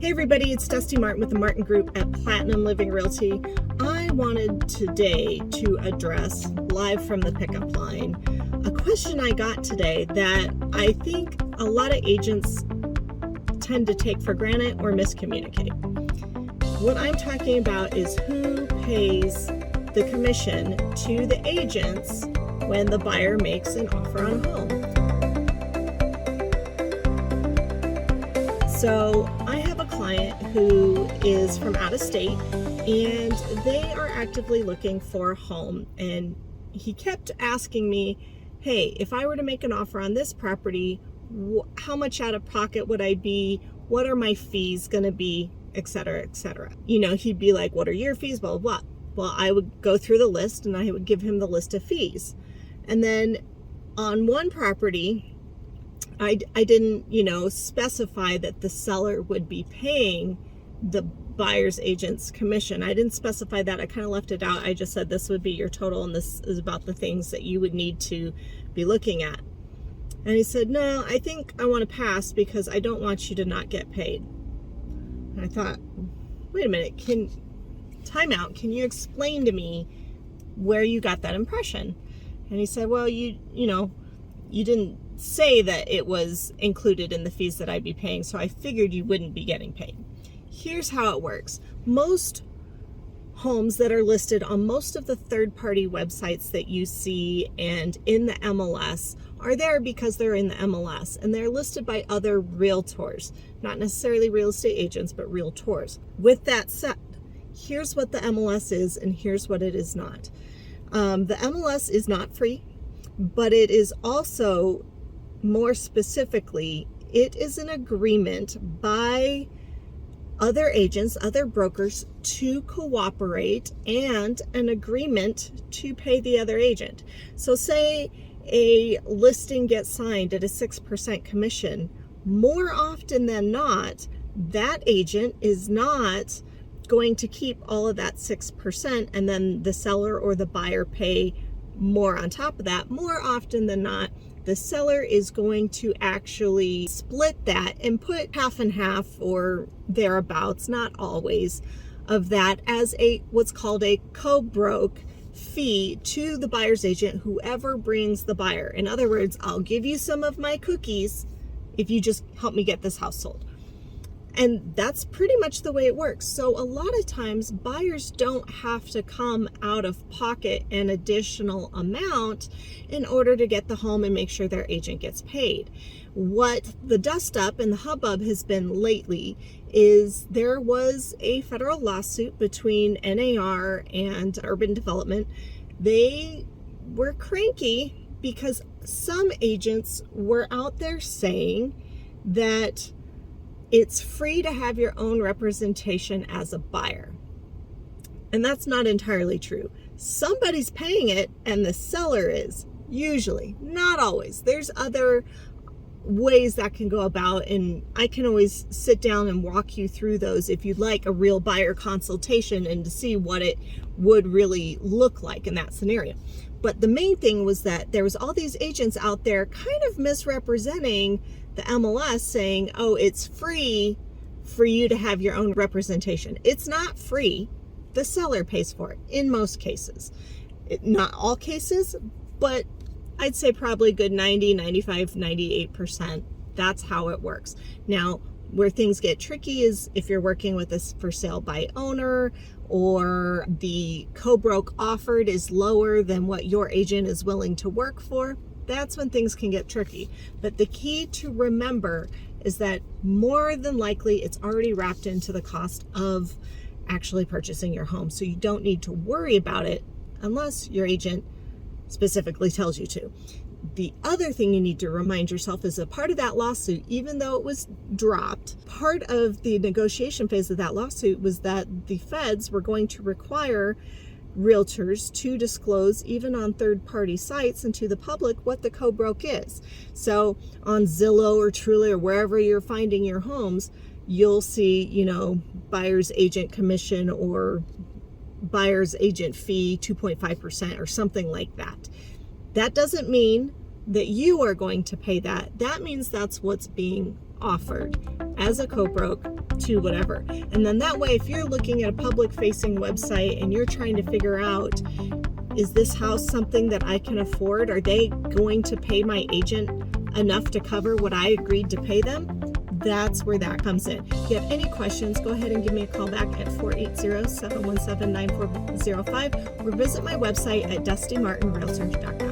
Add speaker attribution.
Speaker 1: Hey everybody, it's Dusti Martin with the Martin Group at Platinum Living Realty. I wanted today to address, live from the pickup line, a question I got today that I think a lot of agents tend to take for granted or miscommunicate. What I'm talking about is who pays the commission to the agents when the buyer makes an offer on a home. So I have a client who is from out of state and they are actively looking for a home, and he kept asking me, hey, if I were to make an offer on this property, how much out of pocket would I be? What are my fees going to be? Etc., etc. You know, he'd be like, what are your fees? Blah, blah, blah. Well, I would go through the list and I would give him the list of fees. And then on one property, I didn't, specify that the seller would be paying the buyer's agent's commission. I didn't specify that. I kind of left it out. I just said this would be your total and this is about the things that you would need to be looking at. And he said, no, I think I want to pass because I don't want you to not get paid. And I thought, wait a minute, time out. Can you explain to me where you got that impression? And he said, well, you didn't say that it was included in the fees that I'd be paying, so I figured you wouldn't be getting paid. Here's how it works. Most homes that are listed on most of the third-party websites that you see and in the MLS are there because they're in the MLS, and they're listed by other realtors, not necessarily real estate agents, but realtors. With that said, here's what the MLS is and here's what it is not. The MLS is not free, but it is also, more specifically, it is an agreement by other agents, other brokers to cooperate, and an agreement to pay the other agent. So say a listing gets signed at a 6% commission, more often than not, that agent is not going to keep all of that 6% and then the seller or the buyer pay more on top of that. More often than not, the seller is going to actually split that and put half and half or thereabouts, not always, of that as what's called a co-broke fee to the buyer's agent, whoever brings the buyer. In other words, I'll give you some of my cookies if you just help me get this house sold. And that's pretty much the way it works. So a lot of times buyers don't have to come out of pocket an additional amount in order to get the home and make sure their agent gets paid. What the dust up and the hubbub has been lately is there was a federal lawsuit between NAR and Urban Development. They were cranky because some agents were out there saying that it's free to have your own representation as a buyer. And that's not entirely true. Somebody's paying it and the seller is, usually, not always. There's other ways that can go about, and I can always sit down and walk you through those if you'd like a real buyer consultation and to see what it would really look like in that scenario. But the main thing was that there was all these agents out there kind of misrepresenting the MLS, saying, oh, it's free for you to have your own representation. It's not free. The seller pays for it in most cases. Not all cases, but I'd say probably good 90, 95, 98%. That's how it works. Now, where things get tricky is if you're working with a for sale by owner, or the co-broke offered is lower than what your agent is willing to work for. That's when things can get tricky. But the key to remember is that more than likely it's already wrapped into the cost of actually purchasing your home. So you don't need to worry about it unless your agent specifically tells you to. The other thing you need to remind yourself is a part of that lawsuit, even though it was dropped, part of the negotiation phase of that lawsuit was that the feds were going to require realtors to disclose, even on third-party sites and to the public, what the co-broke is. So on Zillow or Truly or wherever you're finding your homes, you'll see, buyer's agent commission or buyer's agent fee 2.5% or something like that. That doesn't mean that you are going to pay that. That means that's what's being offered as a co-broke to whatever. And then that way, if you're looking at a public facing website and you're trying to figure out, is this house something that I can afford? Are they going to pay my agent enough to cover what I agreed to pay them? That's where that comes in. If you have any questions, go ahead and give me a call back at 480-717-9405 or visit my website at dustymartinrealtor.com.